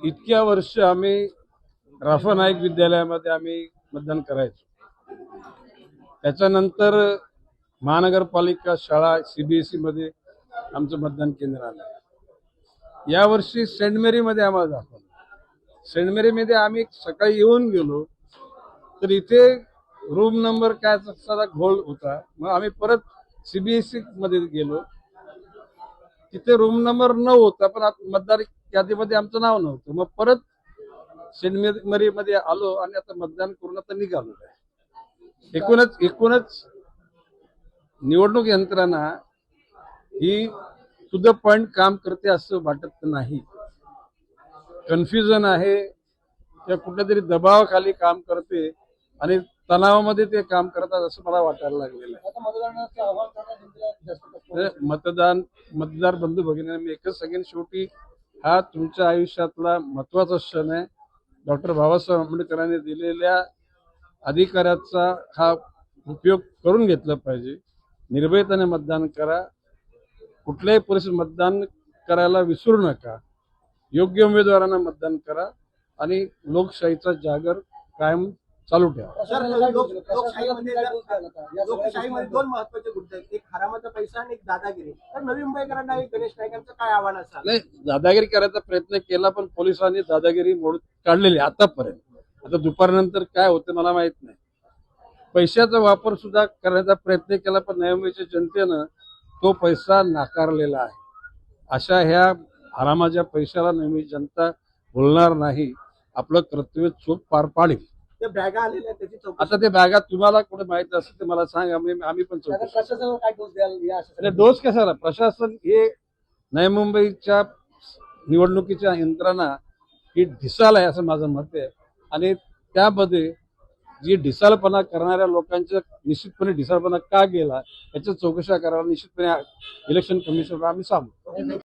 इतक्या वर्ष आम्ही राफा नाईक विद्यालयामध्ये आम्ही मतदान करायचो. त्याच्यानंतर महानगरपालिका शाळा सीबीएसई मध्ये आमचं मतदान केंद्र आलं. यावर्षी सेंट मेरी मध्ये आम्हाला दाखवलं. सेंट मेरी मध्ये आम्ही सकाळी येऊन गेलो तर इथे रूम नंबर काय सारा घोळ होता. मग आम्ही परत सीबीएसई मध्ये गेलो, तिथे रूम नंबर 9 होता, पण मतदार यादीमध्ये आमचं नाव नव्हतं. मग परत सेंट मेरी मध्ये आलो आणि आता मतदान करून आता निघालो. एकूणच निवडणूक यंत्रणा ही टू द पॉइंट काम करते असं वाटत नाही. कन्फ्युजन आहे, त्या कुठल्या तरी दबावाखाली काम करते आणि तणावामध्ये ते काम करतात असं मला वाटायला लागलेलं आहे. मतदार बंधू भगिनी, मी एकच सांगेन, शेवटी हा तुमच्या आयुष्यातला महत्वाचा क्षण आहे. डॉक्टर बाबासाहेब आंबेडकरांनी दिलेल्या अधिकाराचा हा उपयोग करून घेतला पाहिजे. निर्भयतेने मतदान करा. कुठल्याही परिस्थितीत मतदान करायला विसरू नका. योग्य उमेदवारांना मतदान करा आणि लोकशाहीचा जागर कायम चालू ठेवा. लोकशाहीमध्ये दोन महत्वाचे मुद्दे आहेत, एक हरामाचा पैसा आणि एक दादागिरी. तर नवी मुंबईकरांना गणेश नाईकांचं काय आव्हान असाल? नाही, दादागिरी करायचा प्रयत्न केला पण पोलिसांनी दादागिरी मोडून काढलेली आतापर्यंत. आता दुपारनंतर काय होतं मला माहित नाही. पैशाचा वापर सुद्धा करण्याचा प्रयत्न केला पण नवी मुंबईच्या जनतेनं तो पैसा नाकारलेला आहे. अशा ह्या हरामाच्या पैशाला नवी जनता बोलणार नाही. आपलं कर्तव्य चोख पार पाडेल. ते बॅगा आलेल्या आहेत, त्याची चौकशी. आता ते बॅगा तुम्हाला कुठे माहित असेल ते मला सांगा, आम्ही पण चौकशी. प्रशासनाला काय डोस द्याल? डोस कशाला? प्रशासन हे नवी मुंबईच्या निवडणुकीच्या यंत्रणा ही ढिसाळ आहे असं माझं मत आहे. आणि त्यामध्ये जी ढिसाळपणा करणाऱ्या लोकांच्या निश्चितपणे ढिसाळपणा का गेला याच्या चौकशा करायला निश्चितपणे इलेक्शन कमिशनला आम्ही सांगू.